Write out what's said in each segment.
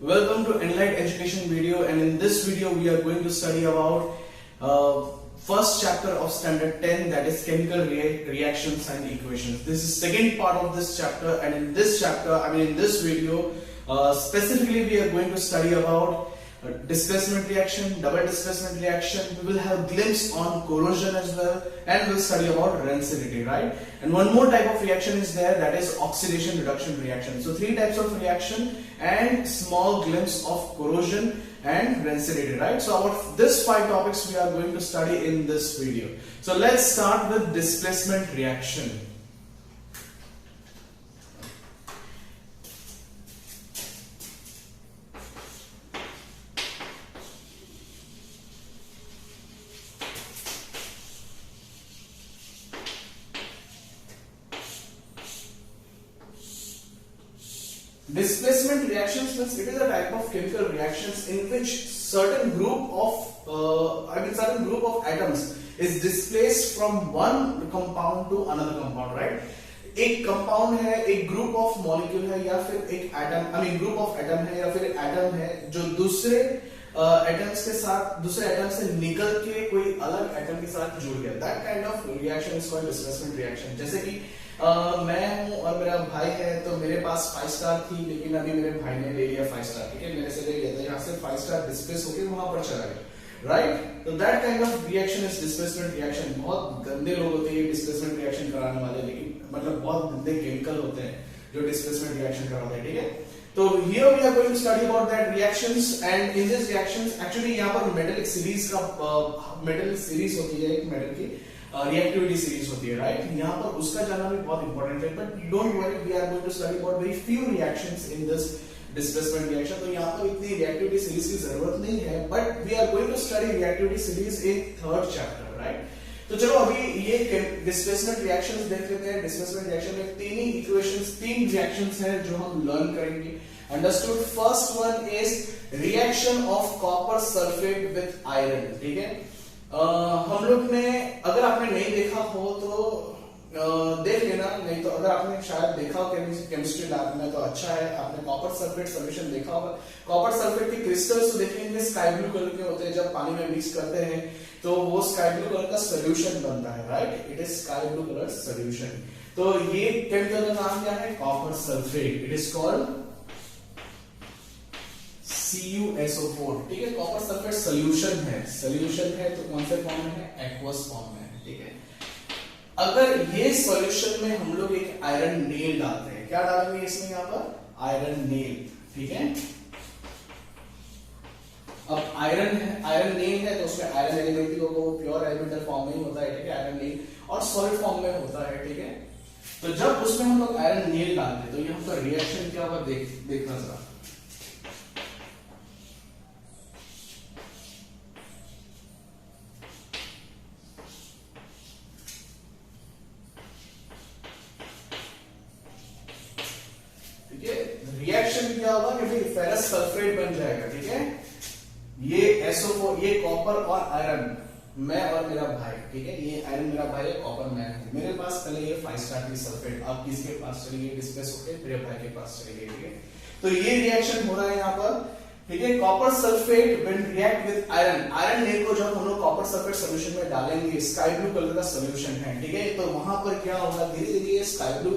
Welcome to Enlight Education video, and in this video we are going to study about first chapter of standard 10, that is chemical reactions and equations. This is second part of this chapter, and in this chapter, in this video, specifically we are going to study about displacement reaction, double displacement reaction. We will have glimpse on corrosion as well, and we'll study about rancidity, right? And one more type of reaction is there, that is oxidation reduction reaction. So three types of reaction and small glimpse of corrosion and rancidity, right? So about this 5 topics we are going to study in this video. So let's start with displacement reaction. Displacement reactions means it is a type of chemical reactions in which certain group of atoms is displaced from one compound to another compound, right? एक compound है, एक group of molecule है, या फिर एक atom group of atom है, या फिर एक एटम है जो दूसरे एटम्स के साथ, दूसरे एटम से निकल के कोई अलग एटम के साथ जुड़ गया. That kind of reaction is called displacement reaction. जैसे कि मैं हूं और मेरा भाई है, तो मेरे पास 5 स्टार थी, लेकिन अभी मेरे भाई ने ले लिया 5 स्टार. ठीक है, मेरे से ले लिया, तो यहाँ से 5 स्टार डिस्प्लेस होकर वहां पर चला गया, राइट? तो that kind of reaction is displacement reaction. बहुत गंदे लोग होते हैं डिस्प्लेसमेंट रिएक्शन कराने वाले, लेकिन मतलब बहुत गंदे केमिकल होते हैं जो डिस्प्लेसमेंट रिएक्शन कराते हैं. ठीक है, तो here we are going to study about that reactions, and in this reactions actually यहाँ पर मेटल सीरीज का मेटल सीरीज होती है, एक मेटल की रिएक्टिविटी सीरीज होती है, राइट? यहाँ पर उसका जानना भी बहुत इंपॉर्टेंट है. But don't worry, we are going to study about very few reactions in this displacement reaction. तो यहाँ पर इतनी रिएक्टिविटी सीरीज की जरूरत नहीं है, but we are going to study reactivity series in third chapter, right? तो चलो अभी ये डिस्प्लेसमेंट रिएक्शंस देख लेते हैं. डिस्प्लेसमेंट रिएक्शन में तीन ही इक्वेशंस, 3 रिएक्शंस हैं जो हम लर्न करेंगे. Understood? First one is reaction of copper sulphate with iron. ठीक है, हम लोग ने, अगर आपने नहीं देखा हो तो देख लेना, नहीं तो अगर आपने शायद देखा हो केमिस्ट्री लैब में तो अच्छा है, आपने कॉपर सल्फेट सॉल्यूशन देखा होगा. कॉपर सल्फेट के क्रिस्टल्स तो देखेंगे स्काई ब्लू कलर के होते हैं, जब पानी में मिक्स करते हैं तो वो स्काई ब्लू कलर का सॉल्यूशन बनता है, right? It is sky blue colour solution. तो ये केमिकल का नाम क्या है? Copper sulphate. It is called CuSO4. ठीक है, कॉपर सल्फेट सॉल्यूशन है तो कौन से फॉर्म में है? एक्वस फॉर्म में है. ठीक है, अगर ये सॉल्यूशन में हम लोग एक आयरन नेल डालते हैं, क्या डालेंगे इसमें? यहाँ पर आयरन नेल. ठीक है, अब आयरन नेल है तो उसमें आयरन एलिमेंट भी होगा, वो प्योर एलिमेंटल फॉर्म में ही होता है. ठीक है, आयरन नेल और सॉलिड फॉर्म में होता है. ठीक है, तो जब उसमें हम लोग आयरन नेल डालते हैं तो यहाँ पर रिएक्शन क्या होगा देखना जरा. रिएक्शन क्या होगा कि भाई फेरस सल्फेट बन जाएगा. ठीक है, ये SO4, ये कॉपर और आयरन, मैं और मेरा भाई. ठीक है, ये आयरन मेरा भाई है, कॉपर मैं हूं. मेरे पास पहले ये 5 स्टार की सल्फेट, आप किसके पास चलेंगे? डिस्प्लेस होकर मेरे भाई के पास चलेंगे. ठीक है, तो ये रिएक्शन हो रहा है यहाँ पर. ठीक है, copper sulphate when react with iron nail को जब हम लोग कॉपर सल्फेट सॉल्यूशन में डालेंगे, स्काई ब्लू कलर का सॉल्यूशन है. ठीक है, तो वहां पर क्या होगा? धीरे धीरे स्काई ब्लू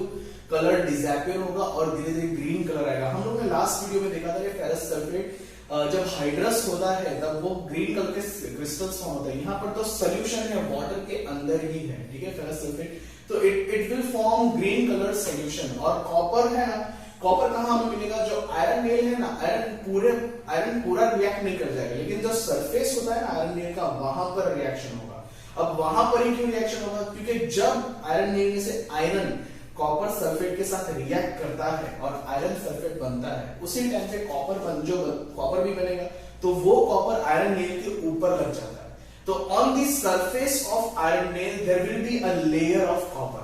कलर डिसअपियर होगा और धीरे धीरे ग्रीन कलर आएगा. हम लोग ने लास्ट वीडियो में देखा था कि फेरस सल्फेट जब हाइड्रस होता है तब वो ग्रीन कलर के क्रिस्टल्स फॉर्म होते हैं. यहाँ पर तो सॉल्यूशन है, वाटर के अंदर ही है. ठीक है, फेरस सल्फेट, तो it will form green colour solution. और कॉपर है, कॉपर कहाँ हमें मिलेगा? जो आयरन नेल है ना, आयरन पूरा रिएक्ट नहीं कर जाएगा, लेकिन जो सरफेस होता है ना आयरन नेल का, वहां पर रिएक्शन होगा. अब वहां पर ही क्यों रिएक्शन होगा? क्योंकि जब आयरन नेल में से आयरन कॉपर सल्फेट के साथ रिएक्ट करता है और आयरन सल्फेट बनता है, उसी टाइम पे कॉपर भी बनेगा, तो वो कॉपर आयरन नेल के ऊपर लग जाता है. तो on the surface of iron nail there will be a layer of copper.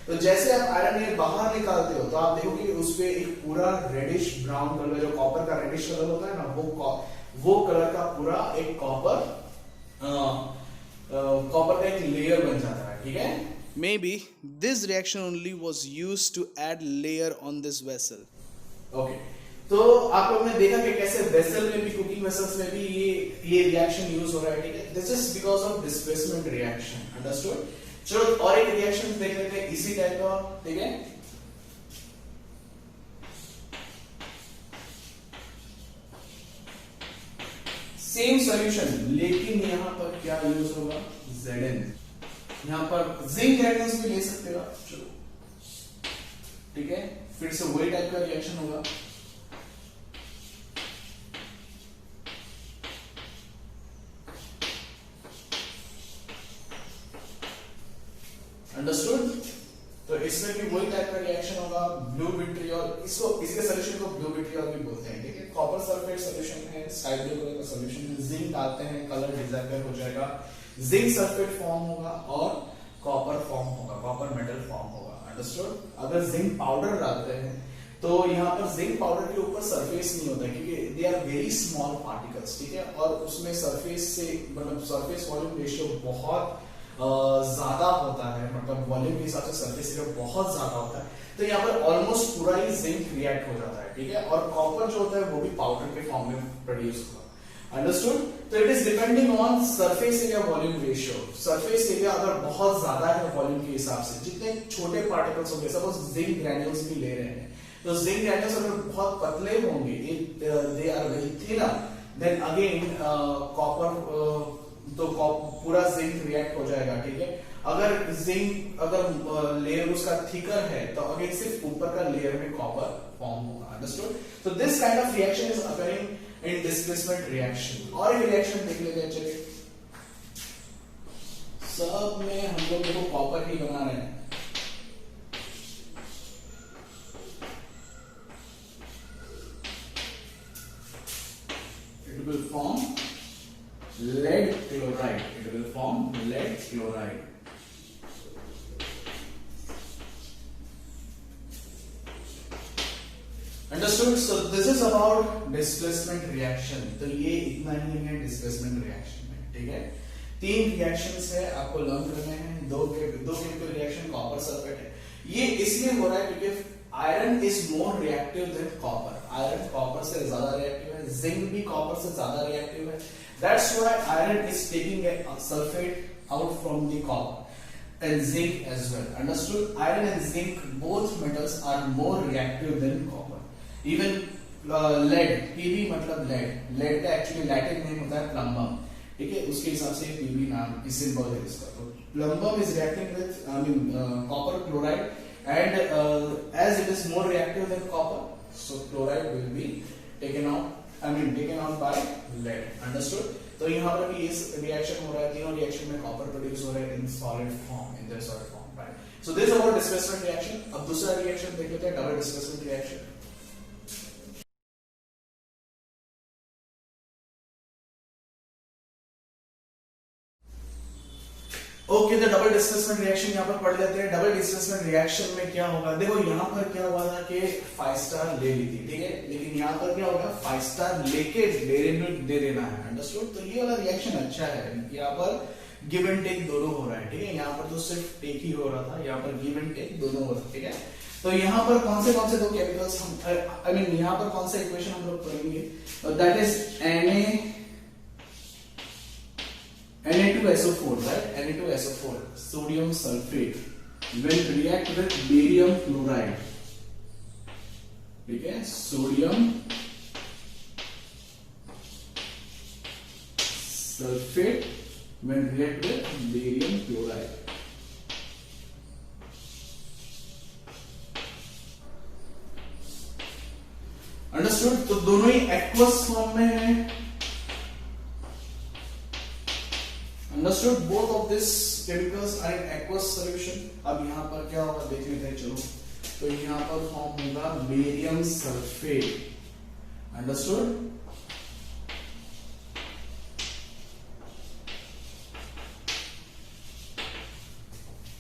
तो जैसे आप आयरन नेल बाहर निकालते हो तो आप देखोगे कि उस पे एक पूरा रेडिश ब्राउन कलर, जो कॉपर का रेडिश कलर होता है ना, वो कलर का पूरा एक कॉपर का एक लेयर बन जाता है. ठीक है, Maybe this reaction only was used to add layer on this vessel. Okay. तो आप लोगों ने देखा कि कैसे वेसल में भी, कुकिंग वेसल्स में भी ये रिएक्शन यूज हो रहा है, ठीक है। This is because of displacement reaction, understood. चलो और एक रिएक्शन देख लेते हैं इसी टाइप का, ठीक है। सेम सॉल्यूशन, लेकिन यहां पर क्या यूज होगा, Zn। यहां पर जिंक ग्रेन्यूल्स भी ले सकते हो आप, चलो ठीक है। फिर से वही टाइप का रिएक्शन होगा, अंडरस्टूड। तो इसमें भी वही टाइप का रिएक्शन होगा, ब्लू विट्रियोल, इसको इसके सॉल्यूशन को ब्लू विट्रियोल भी बोलते हैं, ठीक है। कॉपर सल्फेट सॉल्यूशन है, स्काई ब्लू कलर का सॉल्यूशन है, जिंक डालते हैं, कलर डिसअपियर हो जाएगा, जिंक सल्फेट फॉर्म होगा और कॉपर फॉर्म होगा, कॉपर मेटल फॉर्म होगा, अंडरस्टूड। अगर जिंक पाउडर डालते हैं तो यहाँ पर जिंक पाउडर के ऊपर सरफेस नहीं होता, क्योंकि they are very small particles, ठीक है। और उसमें सरफेस से मतलब सरफेस वॉल्यूम रेशियो बहुत ज्यादा होता है, मतलब वॉल्यूम के हिसाब से सरफेस एरिया बहुत ज्यादा होता है, तो यहाँ पर ऑलमोस्ट पूरा ही जिंक रिएक्ट हो जाता है, ठीक है। और कॉपर जो होता है वो भी पाउडर के फॉर्म में प्रोड्यूस होगा, अंडरस्टूड। तो it is depending on surface area volume ratio. Surface area अगर बहुत ज्यादा है वॉल्यूम के हिसाब से, जितने छोटे पार्टिकल्स होंगे, सपोज जिंक ग्रैन्यूल्स भी ले रहे हैं, तो जिंक ग्रैन्यूल्स अगर बहुत पतले होंगे, they are very thinner, then again copper तो पूरा जिंक रिएक्ट हो जाएगा, ठीक है। अगर जिंक अगर लेयर उसका थिकर है तो अगेन सिर्फ ऊपर का लेयर में कॉपर फॉर्म होगा, अंडरस्टूड। तो this kind of reaction is occurring in displacement reaction. और एक रिएक्शन देख लेते हैं, चलिए। सब में हम लोग देखो कॉपर ही बना रहे हैं, it will form lead chloride, it will form lead chloride, understood। so this is about displacement reaction। तो ये इतना ही है डिस्प्लेसमेंट रिएक्शन में, ठीक है। 3 रिएक्शंस है, आपको लर्न करने हैं। दो केमिकल रिएक्शन कॉपर सल्फेट है, ये इसलिए हो रहा है क्योंकि iron is more reactive than copper. Iron copper से ज्यादा रिएक्टिव है, जिंक भी कॉपर से ज्यादा रिएक्टिव है, that's why iron is taking a sulfate out from the copper and zinc as well, understood। iron and zinc both metals are more reactive than copper, even lead, pb मतलब lead का actually Latin name होता है plumbum, ठीक है। उसके हिसाब से pb नाम इस सिंबल है इसका। तो plumbum is reacting with copper chloride and as it is more reactive than copper, so chloride will be taken out by lead, understood। तो यहाँ पर भी इस रिएक्शन हो रहा है, तीनों रिएक्शन में कॉपर प्रोड्यूस हो रहा है in solid form, in the solid form, right. So this is about displacement reaction. अब दूसरा रिएक्शन देख लेते हैं, डबल डिस्प्लेसमेंट रिएक्शन। ओके, तो डबल डिस्प्लेसमेंट रिएक्शन यहाँ पर पढ़ लेते हैं। डबल डिस्प्लेसमेंट रिएक्शन में क्या होगा, देखो यहाँ पर क्या हुआ था कि 5 स्टार ले ली थी, ठीक है, लेकिन यहाँ पर क्या होगा, 5 स्टार लेके दे देना है, अंडरस्टूड। तो ये वाला रिएक्शन अच्छा है, यहाँ पर गिव एंड टेक दोनों हो रहा है, ठीक है। यहाँ पर तो सिर्फ टेक ही हो रहा था, यहाँ पर गिव एंड टेक दोनों हो रहा है, ठीक है। तो यहाँ पर कौन से दो केमिकल्स हम यहाँ पर कौन सा इक्वेशन हम लोग पढ़ेंगे, that is Na2SO4, right? Na2SO4, sodium sulfate, will react with barium chloride, ठीक है। Sodium sulphate will react with barium chloride, understood. तो दोनों ही एक्वस फॉर्म में है, understood। both of these chemicals are in aqueous solution। अब यहाँ पर क्या होगा देख लेते हैं, चलो। तो यहाँ पर फॉर्म होगा बेरियम सल्फेट, अंडरस्टूड।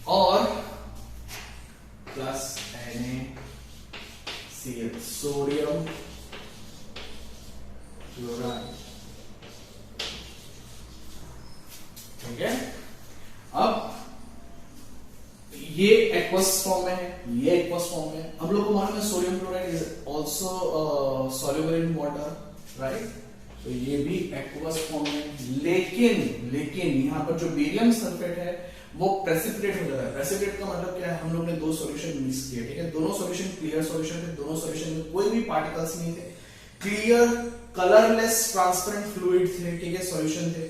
और प्लस NaCl, सोडियम क्लोराइड, ठीक है। अब ये एक्वस फॉर्म में है, ये एक्वस फॉर्म में। हम लोग को मालूम है sodium chloride is also soluble in water, right. तो ये भी एक्वस फॉर्म में, लेकिन यहाँ पर जो बेरियम सल्फेट है वो प्रेसिपिटेट हो जाता है। प्रेसिपिटेट का मतलब क्या है, हम लोग ने दो सॉल्यूशन मिक्स किए, ठीक है। दोनों सॉल्यूशन क्लियर सॉल्यूशन थे, दोनों सॉल्यूशन में कोई भी पार्टिकल्स नहीं थे, क्लियर कलरलेस ट्रांसपेरेंट फ्लूइड थे, ठीक है, सॉल्यूशन थे।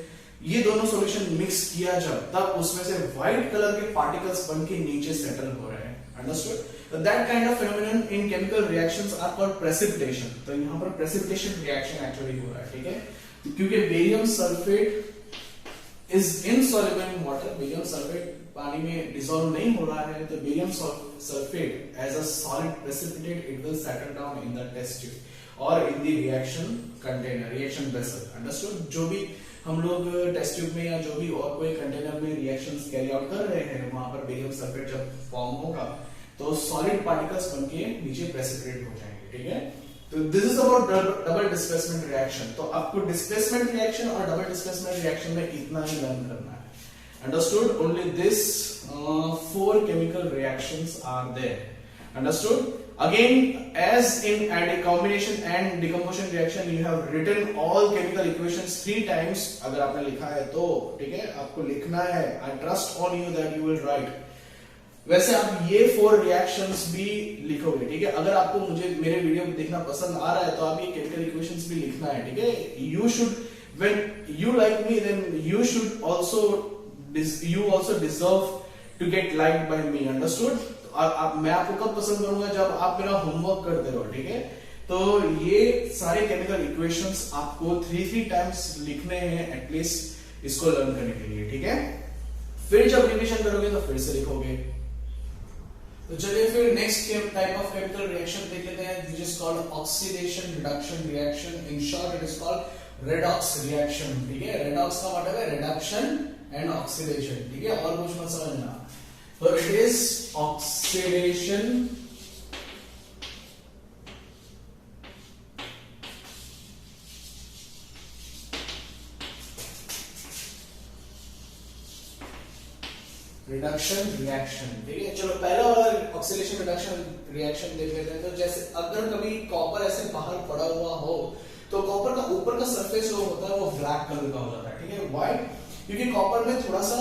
ये दोनों सॉल्यूशन मिक्स किया जब, तब उसमें से व्हाइट कलर के पार्टिकल्स बन के नीचे सेटल हो रहे हैं, understood. That kind of phenomenon in chemical reactions are called precipitation. तो यहाँ पर प्रेसिपिटेशन रिएक्शन एक्चुअली हो रहा है, ठीक है, क्योंकि barium sulphate is insoluble in water. Barium sulphate पानी में डिसॉल्व नहीं हो रहा है, तो barium sulphate as a solid precipitate it will settle down in the test tube और in the reaction container, reaction vessel, understood. जो भी हम लोग टेस्ट ट्यूब में या जो भी और कोई कंटेनर में रिएक्शंस कैरी आउट कर रहे हैं, वहां पर बेरियम सल्फेट जब फॉर्म होगा तो सॉलिड पार्टिकल्स बनके नीचे प्रेसिपिटेट हो जाएंगे, ठीक है। तो this is about double displacement reaction. तो आपको डिस्प्लेसमेंट रिएक्शन और डबल डिस्प्लेसमेंट रिएक्शन में इतना ही लर्न करना है, understood. Only this 4 chemical reactions are there, understood. Again, as in a combination and decomposition reaction, you have written all chemical equations 3 times. अगर आपने लिखा है तो ठीक है, आपको लिखना है। I trust on you that you will write. वैसे आप ये 4 रिएक्शंस भी लिखोगे, ठीक है। अगर आपको मेरे वीडियो देखना पसंद आ रहा है तो आप ये केमिकल इक्वेशंस भी लिखना है, ठीक है। You should, when you like me, then you should also deserve to get liked by me, understood. मैं आपको कब पसंद करूंगा, जब आप मेरा होमवर्क करते रहो, ठीक है। तो ये सारे केमिकल इक्वेशंस आपको 3 टाइम्स लिखने हैं एटलीस्ट, इसको लर्न करने के लिए, ठीक है। फिर जब रिवीजन करोगे तो फिर से लिखोगे। तो चलिए फिर next type of chemical reaction देख लेते हैं, which is called oxidation reduction reaction. In short it is called redox reaction, ठीक है। रेडॉक्स का मतलब है रिडक्शन एंड ऑक्सीडेशन, ठीक है, और कुछ मत समझना। तो it is oxidation reduction reaction, ठीक है। चलो पहला वाला ऑक्सीडेशन रिडक्शन रिएक्शन देख लेते हैं। तो जैसे अगर कभी कॉपर ऐसे बाहर पड़ा हुआ हो तो कॉपर का ऊपर का सरफेस जो होता है वो ब्लैक कलर का हो जाता है, ठीक है। व्हाई? क्योंकि कॉपर में थोड़ा सा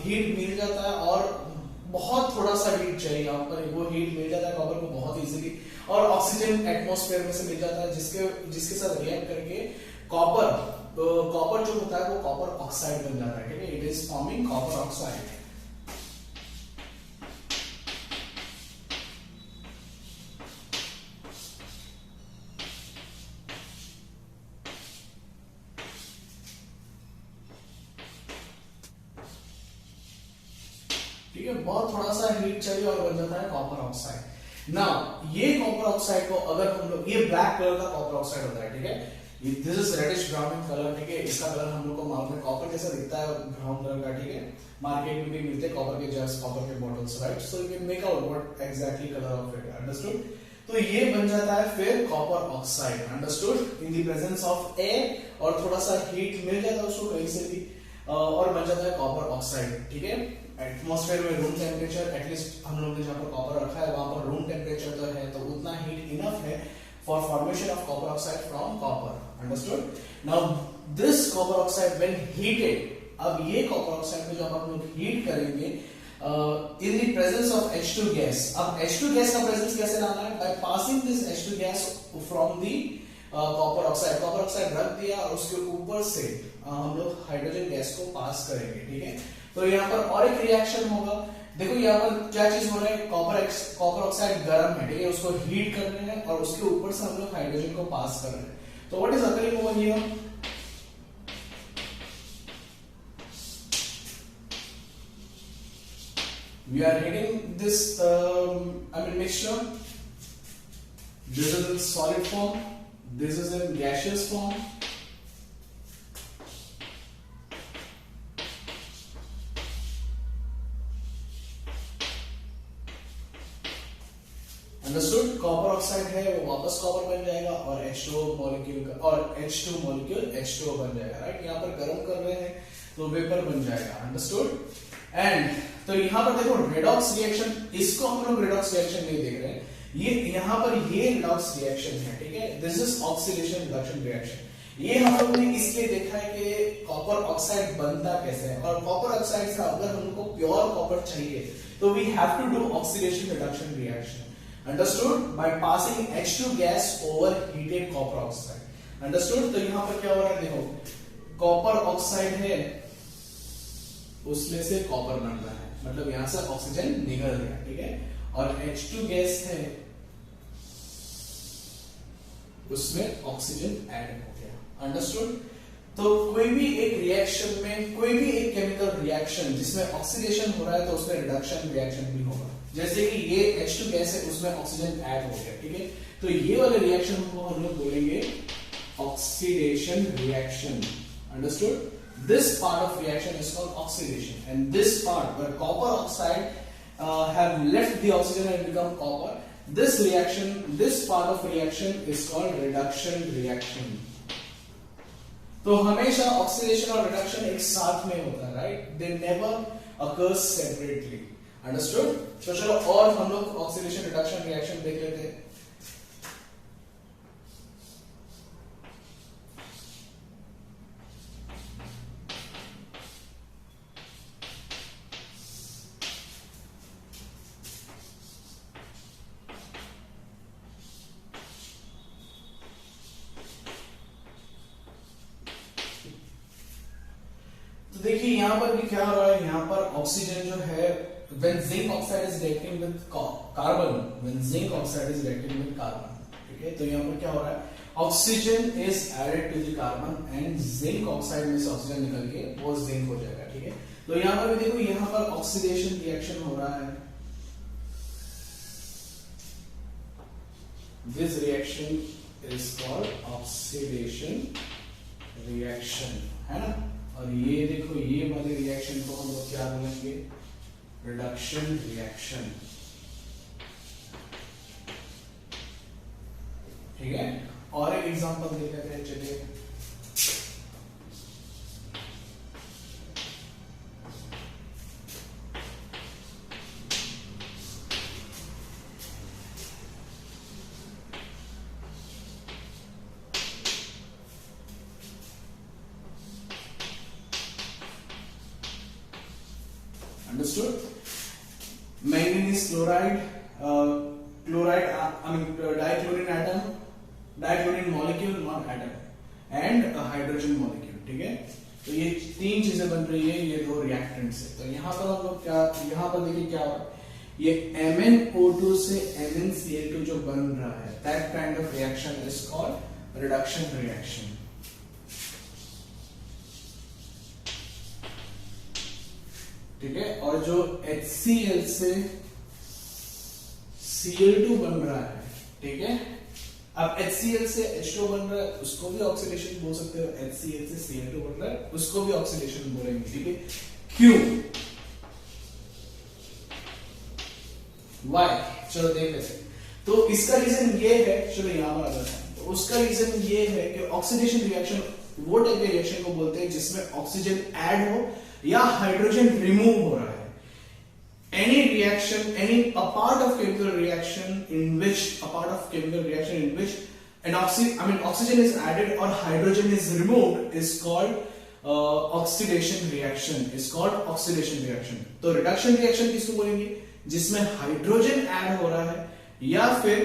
हीट मिल जाता है और बहुत थोड़ा सा हीट चाहिए यहाँ पर, वो हीट मिल जाता है कॉपर को बहुत इजीली, और ऑक्सीजन एटमॉस्फेयर में से मिल जाता है, जिसके साथ रिएक्ट करके कॉपर जो होता है वो कॉपर ऑक्साइड बन जाता है, ठीक है। It is forming copper oxide. ठीक है, बहुत थोड़ा सा हीट चाहिए और बन जाता है कॉपर ऑक्साइड। नाउ ये कॉपर ऑक्साइड को अगर हम लोग, ये ब्लैक कलर का कॉपर ऑक्साइड होता है, ठीक है। This is reddish brown in colour, ठीक है। इसका कलर हम लोग को मालूम है, कॉपर जैसा दिखता है, ब्राउन कलर का, ठीक है। मार्केट में भी मिलते हैं कॉपर के जर्स, कॉपर के bottles, right. So you can make out what exactly colour of it, understood. तो ये बन जाता है फिर copper oxide, understood, in the presence of air, और थोड़ा सा हीट मिल जाता है उसको कहीं से भी, और बन जाता है कॉपर ऑक्साइड, ठीक है। एटमॉस्फेयर में रूम टेम्परेचर, एटलीस्ट हम लोग ने जहां पर कॉपर रखा है वहां पर रूम टेम्परेचर तो है, तो उतना हीट इनफ है for formation of copper oxide from copper, understood. Now this copper oxide when heated, अब ये कॉपर ऑक्साइड को जब हम लोग हीट करेंगे in the presence of H2 gas. अब H2 गैस का प्रेजेंस कैसे लाना है? By passing this H2 gas from the copper oxide. Copper oxide रख दिया और उसके ऊपर से हम लोग हाइड्रोजन गैस को पास करेंगे, ठीक है। तो यहाँ पर और एक रिएक्शन होगा। देखो यहाँ पर क्या चीज हो रहा है, कॉपर ऑक्साइड गर्म है, ठीक है, उसको हीट कर रहे हैं और उसके ऊपर से हम लोग हाइड्रोजन को पास कर रहे हैं। तो what is occurring over here? We are heating this mixture. This is in solid form, this is in gaseous form. Understood. Copper oxide है वो वापस कॉपर बन जाएगा और H2 मॉलिक्यूल और H2 मॉलिक्यूल H2O बन जाएगा, राइट। यहाँ पर गर्म कर रहे हैं तो वेपर बन जाएगा, अंडरस्टूड। एंड तो यहाँ पर देखो रेडॉक्स रिएक्शन, इसको हम लोग रेडॉक्स रिएक्शन नहीं देख रहे हैं, ये यहाँ पर ये रेडॉक्स रिएक्शन है, ठीक है। This is oxidation reduction reaction. ये हम लोग ने इसलिए देखा है कि कॉपर ऑक्साइड बनता कैसे है, और कॉपर ऑक्साइड से अगर हमको प्योर कॉपर चाहिए तो we have to do oxidation reduction reaction, understood, by passing H2 gas over heated copper oxide, understood. तो यहाँ पर क्या हो रहा है, देखो कॉपर ऑक्साइड है, उसमें से कॉपर बन रहा है, मतलब यहां से ऑक्सीजन निकल गया, ठीक है, और H2 गैस है, उसमें ऑक्सीजन ऐड हो गया, अंडरस्टूड। तो कोई भी एक रिएक्शन में, कोई भी एक केमिकल रिएक्शन जिसमें ऑक्सीडेशन हो रहा है तो उसमें रिडक्शन रिएक्शन भी होगा। जैसे कि ये H2 गैस है, उसमें ऑक्सीजन ऐड हो गया, ठीक है। तो ये वाले रिएक्शन को हम लोग बोलेंगे oxidation reaction, understood. This part of reaction is called oxidation, and this part where copper oxide have left the oxygen and become copper, this reaction, this part of reaction is called reduction reaction. तो हमेशा oxidation और reduction एक साथ में होता है, right, they never occurs separately, understood। तो चलो और हम लोग ऑक्सीडेशन रिडक्शन रिएक्शन देख लेते हैं। देखिए यहां पर भी क्या हो रहा है, यहां पर ऑक्सीजन जो है, when zinc oxide is reacting with carbon, when zinc oxide is reacting with carbon, ठीक है, तो यहां पर क्या हो रहा है, oxygen is added to the carbon and zinc oxide में से ऑक्सीजन निकल के वो जिंक हो जाएगा, ठीक है। तो यहां पर भी देखो, यहां पर ऑक्सीडेशन रिएक्शन हो रहा है, this reaction is called oxidation reaction, है ना। और ये देखो, ये वाले रिएक्शन को हम लोग क्या बोलेंगे, रिडक्शन रिएक्शन, ठीक है। और एक एग्जांपल देख लेते हैं, चलिए। Understood? Manganese chloride, dichlorine atom, dichlorine molecule, not atom, and a hydrogen molecule, ठीक है। तो ये तीन चीजें बन रही है, ये दो रिएक्टेंट से। तो यहाँ पर हम लोग क्या, यहाँ पर देखिए क्या हो रहा है, ये MnO2 से MnCl2 जो बन रहा है, that kind of reaction is called reduction reaction, ठीक है। और जो HCl से Cl2 बन रहा है, ठीक है। अब HCl से H2 बन रहा है, उसको भी ऑक्सीडेशन बोल सकते हो, HCl से Cl2 बन रहा है, उसको भी ऑक्सीडेशन बोलेंगे, ठीक है। क्यों, वाई, चलो देख लेते हैं। तो इसका रीजन ये है, चलो यहां पर आ जाते हैं। तो उसका रीजन ये है कि ऑक्सीडेशन रिएक्शन वो टाइप के रिएक्शन को बोलते हैं जिसमें ऑक्सीजन ऐड हो या हाइड्रोजन रिमूव हो रहा है। Any reaction, a part of chemical reaction in which oxygen is added or hydrogen is removed is called oxidation reaction. Is called oxidation reaction. तो reduction reaction किसको बोलेंगे, जिसमें हाइड्रोजन ऐड हो रहा है या फिर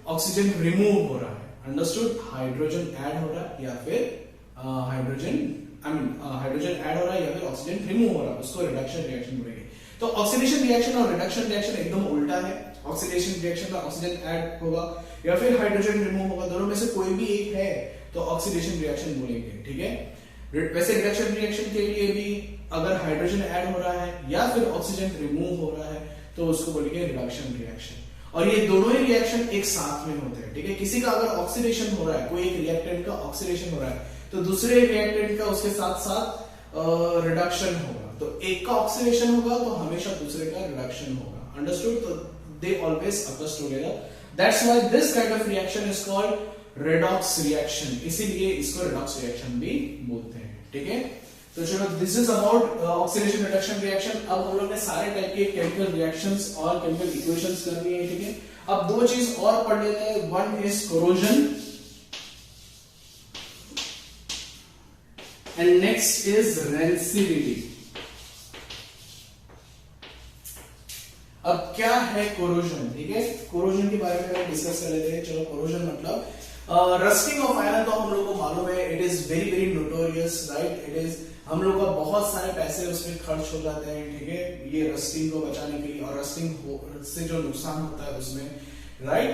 ऑक्सीजन रिमूव हो रहा है, अंडरस्टूड। हाइड्रोजन ऐड हो रहा है या फिर हाइड्रोजन ऐड हो रहा है या फिर ऑक्सीजन रिमूव हो रहा है, उसको रिडक्शन रिएक्शन बोलेंगे। तो ऑक्सीडेशन रिएक्शन और रिडक्शन रिएक्शन एकदम उल्टा है। ऑक्सीडेशन रिएक्शन में ऑक्सीजन ऐड होगा या फिर हाइड्रोजन रिमूव होगा, दोनों में से कोई भी एक है तो ऑक्सीडेशन रिएक्शन बोलेंगे, ठीक है। वैसे रिडक्शन रिएक्शन के लिए भी अगर हाइड्रोजन ऐड हो रहा है या फिर ऑक्सीजन रिमूव हो रहा है तो उसको बोलेंगे रिडक्शन रिएक्शन। और ये दोनों ही रिएक्शन एक साथ में होते हैं, ठीक है। किसी का अगर ऑक्सीडेशन हो रहा है, कोई एक रिएक्टेंट का ऑक्सीडेशन हो रहा है तो दूसरे रिएक्टेंट का उसके साथ साथ रिडक्शन होगा। तो एक का ऑक्सीडेशन होगा तो हमेशा दूसरे का रिडक्शन होगा, अंडरस्टूड। तो they always occurs together, that's why this kind of reaction is called redox reaction, इसीलिए इसको रेडॉक्स रिएक्शन भी बोलते हैं, ठीक है। तो चलो this is about oxidation reduction reaction. अब हम लोग ने सारे टाइप के केमिकल रिएक्शंस और केमिकल इक्वेशंस कर लिए हैं, ठीक है। अब दो चीज और पढ़ लेते हैं, one is corrosion and next is rancidity. अब क्या है कोरोजन, ठीक है, कोरोजन के बारे में डिस्कस कर लेते हैं। चलो कोरोजन मतलब रस्टिंग ऑफ आयरन तो हम लोग को मालूम है, it is very very notorious, right. It is हम लोग का बहुत सारे पैसे उसमें खर्च हो जाते हैं, ठीक है, ये रस्टिंग को बचाने के लिए और रस्टिंग से जो नुकसान होता है उसमें, right.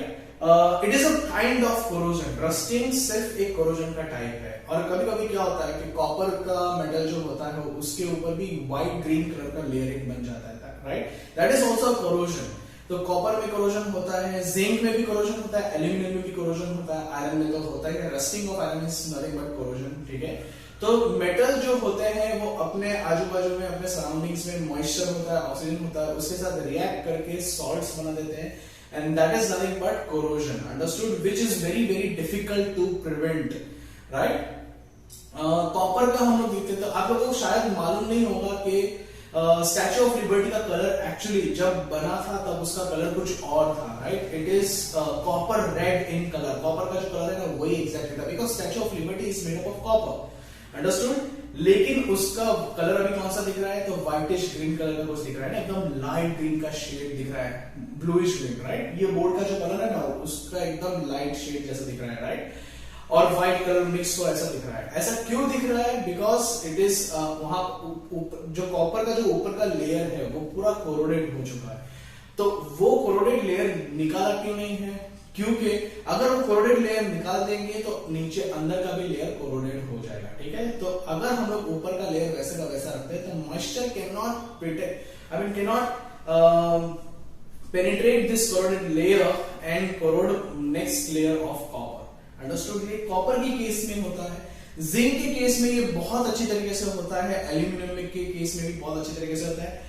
It is a kind of corrosion. Rusting सिर्फ एक कोरोजन का टाइप है। और कभी कभी क्या होता है कि कॉपर का मेटल जो होता है उसके ऊपर भी व्हाइट ग्रीन कलर का लेयरिंग बन जाता है, right. That is also corrosion. तो कॉपर में कोरोजन होता है, जिंक में भी कोरोजन होता है, एल्यूमिनियम में भी कोरोजन होता है, आयरन में तो होता है। Rusting of iron is nothing but corrosion, ठीक है। तो मेटल जो होते हैं वो अपने आजू बाजू में, अपने सराउंडिंग्स में मॉइस्चर होता है, ऑक्सीजन होता है, उसके साथ रिएक्ट करके सॉल्ट्स बना देते हैं, and that is nothing but corrosion, understood, which is very very difficult to prevent, right. Copper का हम लोग देखते थे, आप लोगों को शायद मालूम नहीं होगा कि स्टैच्यू ऑफ लिबर्टी का कलर एक्चुअली जब बना था तब उसका कलर कुछ और था, right. It is copper red in colour. Copper का जो कलर है ना वही एग्जैक्टली था, because statue of liberty is made up of copper, understood. लेकिन उसका कलर अभी कौन सा दिख रहा है, तो व्हाइटिश ग्रीन कलर का कुछ दिख रहा है ना, एकदम लाइट ग्रीन का शेड दिख रहा है, ब्लूइश ग्रीन, राइट। ये बोर्ड का जो कलर है ना उसका एकदम लाइट शेड जैसा दिख रहा है, राइट। और व्हाइट कलर मिक्स हो ऐसा दिख रहा है। ऐसा क्यों दिख रहा है, बिकॉज इट इज वहां जो कॉपर का जो ऊपर का लेयर है वो पूरा कोरोडेड हो चुका है। तो वो कोरोडेड लेयर निकाला क्यों नहीं है, क्योंकि अगर वो कोरोडेड लेयर निकाल देंगे तो नीचे अंदर का भी लेयर कोरोडेड हो जाएगा, ठीक है। तो अगर हम लोग ऊपर का लेयर वैसे का वैसा रखते हैं तो moisture can not can not penetrate this corroded layer and corrode next layer of copper, understood. ये कॉपर की केस में होता है, जिंक के केस में ये बहुत अच्छी तरीके से होता है, एल्यूमिनियम के केस में भी बहुत अच्छी तरीके से होता है।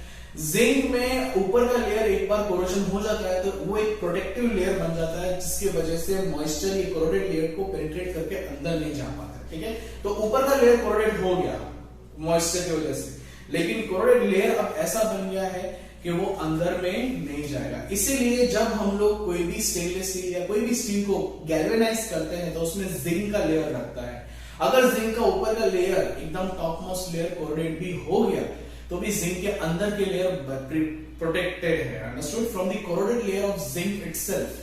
जिंक में ऊपर का लेयर एक बार कोरोजन हो जाता है तो वो एक प्रोटेक्टिव लेयर बन जाता है, जिसकी वजह से मॉइस्चर ये कोरोडेड लेयर को पेनिट्रेट करके अंदर नहीं जा पाता, ठीक है। तो ऊपर का लेयर कोरोडेड हो गया मॉइस्चर की वजह से, लेकिन कोरोडेड लेयर अब ऐसा बन गया है कि वो अंदर में नहीं जाएगा। इसीलिए जब हम लोग कोई भी स्टेनलेस स्टील या कोई भी स्टील को गैल्वेनाइज करते हैं तो उसमें जिंक का लेयर लगता है। अगर जिंक का ऊपर का लेयर एकदम टॉप मोस्ट लेयर कोरोडेड भी हो गया तो भी जिंक के अंदर के लेयर प्रोटेक्टेड है, understood, from the corroded layer of zinc itself,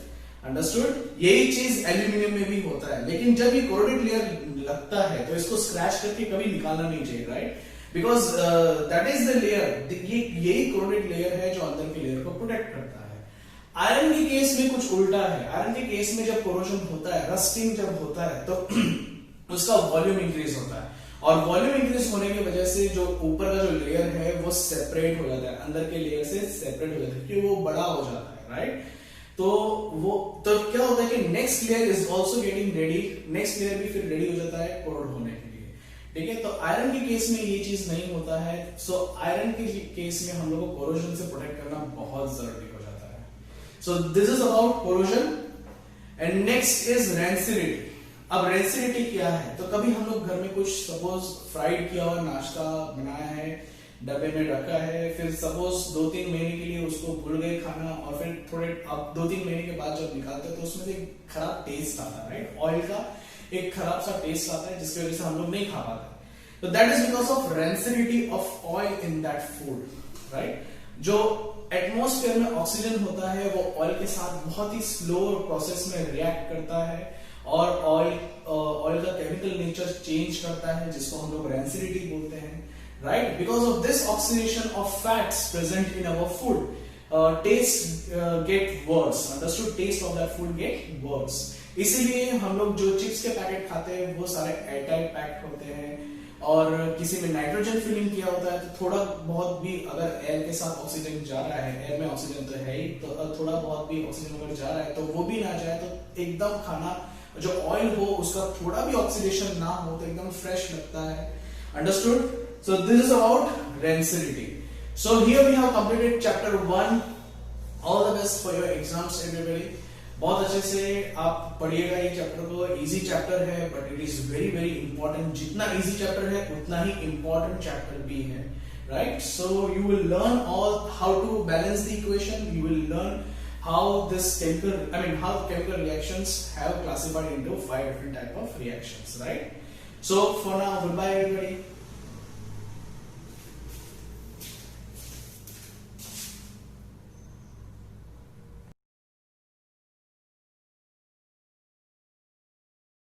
understood. यही चीज एल्यूमिनियम में भी होता है, लेकिन जब ये कोरोडेड लेयर लगता है तो इसको स्क्रैच करके कभी निकालना नहीं चाहिए, right, because that is the layer, यही कोरोडेड लेयर है जो अंदर के लेयर को प्रोटेक्ट करता है। आयरन के केस में कुछ उल्टा है। आयरन के केस में जब कोरोजन होता है, रस्टिंग जब होता है तो उसका वॉल्यूम इंक्रीज होता है, और वॉल्यूम इंक्रीज होने की वजह से जो ऊपर का जो लेयर है वो सेपरेट हो जाता है, अंदर के लेयर से सेपरेट हो जाता है क्योंकि वो बड़ा हो जाता है, राइट। तो क्या होता है कि next layer is also getting ready, next layer भी फिर रेडी हो जाता है कोरोड होने के लिए, ठीक है। तो आयरन के केस में ये चीज नहीं होता है। सो आयरन के केस में हम लोग को कोरोजन से प्रोटेक्ट करना बहुत जरूरी हो जाता है। सो this is about corrosion and next is rancidity. अब रेंसिडिटी क्या है, तो कभी हम लोग घर में कुछ सपोज फ्राइड किया हुआ नाश्ता बनाया है, डब्बे में रखा है, फिर सपोज 2-3 महीने के लिए उसको भूल गए खाना, और फिर थोड़े अब 2-3 महीने के बाद जब निकालते हैं तो उसमें से एक खराब टेस्ट आता है, राइट। ऑयल का एक खराब सा टेस्ट आता है जिसकी वजह से हम लोग नहीं खा पाते। तो that is because of rancidity of oil in that food, right. जो एटमॉस्फेयर में ऑक्सीजन होता है वो ऑयल के साथ बहुत ही स्लो प्रोसेस में रिएक्ट करता है और ऑयल का केमिकल नेचर चेंज करता है, जिसको हम लोग रेंसिडिटी बोलते हैं, right. Because of this oxidation of fats present in our food taste get worse, understood, taste of that food get worse. इसीलिए हम लोग जो चिप्स के पैकेट खाते हैं वो सारे एयरटाइट पैक्ड होते हैं, और किसी में नाइट्रोजन फिलिंग किया होता है तो थोड़ा बहुत भी अगर एयर के साथ ऑक्सीजन जा रहा है, एयर में ऑक्सीजन तो है ही, तो थोड़ा बहुत भी ऑक्सीजन अगर जा रहा है तो वो भी ना जाए, तो एकदम खाना जो ऑयल हो उसका थोड़ा भी ऑक्सीडेशन ना हो तो एकदम फ्रेश लगता है, understood. So this is about rancidity. So here we have completed chapter 1. All the best for your exams everybody. बहुत अच्छे से आप पढ़िएगा ये चैप्टर को। इजी चैप्टर है but it is very very important. जितना इजी चैप्टर है उतना ही इंपॉर्टेंट चैप्टर भी है, right? So you will learn all how to balance the equation. You will learn how how chemical reactions have classified into 5 different type of reactions, right? So for now, goodbye everybody.